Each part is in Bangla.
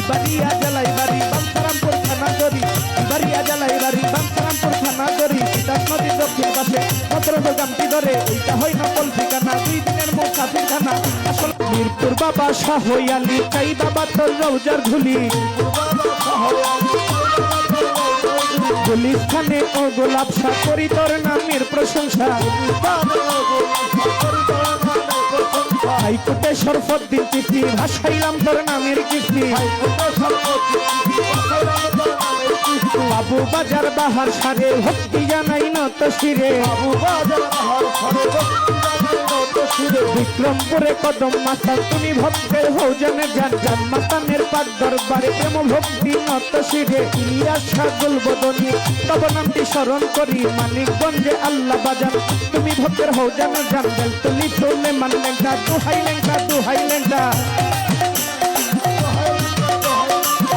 বাড়িয়া জ্বালাই বাড়ি বাঞ্ছারামপুর থানা ধরি বাড়িয়া জ্বালাই বাড়ি বাঞ্ছারামপুর থানা ধরি তিতাস নদীর দক্ষিণ পাশে মদ্রজ গামটি ধরে ওইটা হয় নকল ঠিকানা 2 দিনের মুসাফির খানা আসল মিরপুর বাবা শাহ আলী চাই বাবা তোর রওজার ধুলি গুলিস্তানে ও গোলাপ শাহ করি তোর নামের প্রশংসা হাইকোর্টে শরফুদ্দিন চিঠি ভাসাইলাম তোর নামের কিস্তি বাবু বাজার বাহার সারে ভক্তি জানাই নত শিরে বিক্রমপুরে কদম মাতা তুমি ভক্তের ভোজনে যান যান মাতানের পাক দরবারে প্রেম ভক্তি নত শিরে ইলিয়াস সাগুল বদনী তব নামটি স্মরণ করি মানিকগঞ্জে আল্লাহ বাজান তুমি ভক্তের ভোজনে যান বেলতলি তোলে মানলেঙ্গা দুহাই লেঙ্গা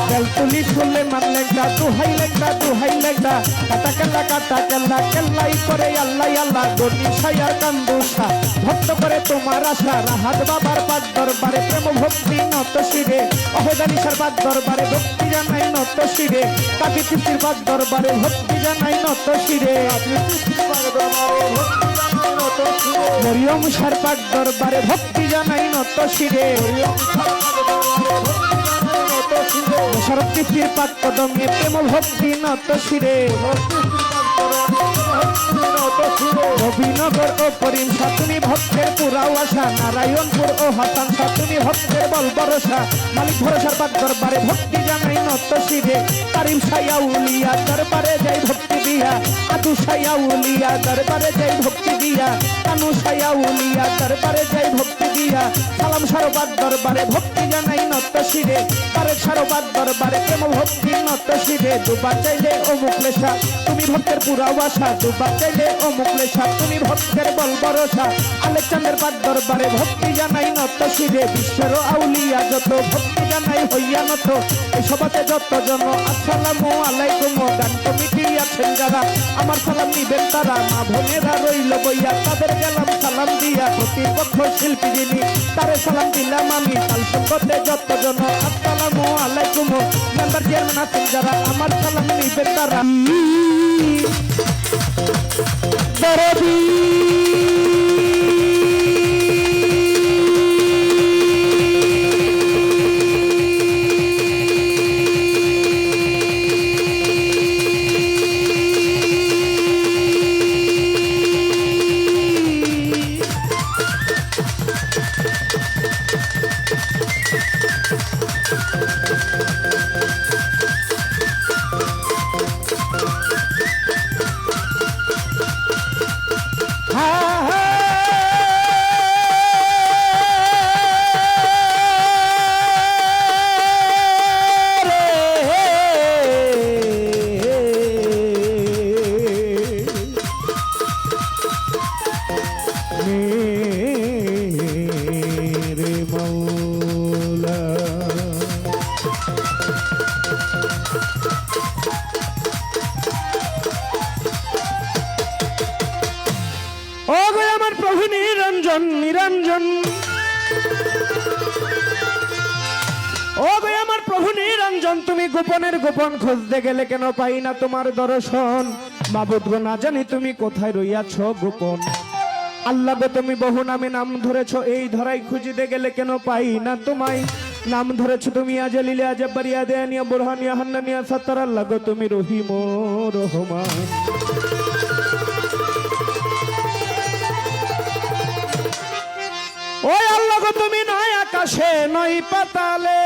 বেলতলি তোলে মানলেঙ্গা দুহাই লেঙ্গা কাটা কেল্লা কেল্লাই করে আল্লাহ আল্লাহ গনি সায়ার কান্দুসা ভক্ত করে তোমার আশা রাহাত বাবার পাক দরবারে প্রেম ভক্তি নত শিরে অহদানিসার পাক দরবারে ভক্তি জানাই নত শিরে কাকি তিস্তির পাক দরবারে ভক্তি জানাই নত শিরে মরিয়ম সার পাক দরবারে ভক্তি জানাই নত শিরে শরৎ পাক কদমে প্রেম ভক্তি নত শিরে নবীনগর ও করিম শাহ তুমি ভক্তের পুরাও আশা নারায়ণপুর ও হাসান শাহ তুমি ভক্তের বল ভরসা মালিক ভরসার পাক দরবারে ভক্তি জানাই নত শিরে কারিম সাইয়া উলিয়া দরবারে যাই ভক্তি দিয়া আদু সাইয়া উলিয়া দরবারে যাই ভক্তি দিয়া কানু সাইয়া উলিয়া দরবারে যাই ভক্তি দিয়া সালাম সারবাদ দরবারে ভক্তি জানাই নত শিরে তারেক সারবাদ দরবারে প্রেম ভক্তি নত শিরে দুবার চাইলে ও মুখলেশা তুমি ভক্তের পুরাও আশা দুবার চাইলে ও মুখলেশা তুমি ভক্তের বল ভরসা আলেকজান্ডার পাক দরবারে ভক্তি জানাই নত শিরে বিশ্বের আউলিয়া যত ভক্তি জানাই হইয়া নত এই সভাতে যত জন আসসালামু আলাইকুম গান কমিটি আছেন যারা আমার সালাম নিবেন তারা মা বোনেরা রইল বইয়া তাদের গেলাম সালাম দিয়া প্রতিপক্ষ শিল্পী যিনি তারে সালাম দিলাম আমি কাল সঙ্গতে যত জন আসসালামু আলাইকুম মেম্বার চেয়ারম্যান আছেন যারা আমার সালাম নিবেন তারা নিরঞ্জন ও গো আমার প্রভু নিরঞ্জন তুমি গোপনের গোপন খুঁজতে গেলে কেন পাই না তোমার দর্শন মাবুদ গো না জানি তুমি কোথায় রইয়াছ গোপন আল্লাহ গো তুমি বহু নামে নাম ধরেছো এই ধরাই খুঁজিতে গেলে কেন পাই না তোমায় নাম ধরেছো তুমি আজালিলে আজবারিয়া দেয়ানিয়া বুরহানিয়া হান্নানিয়া সাত্তার আল্লাহ গো তুমি রহিম রহমান ওই আল্লাহ গো তুমি নয় আকাশে নয় পাতালে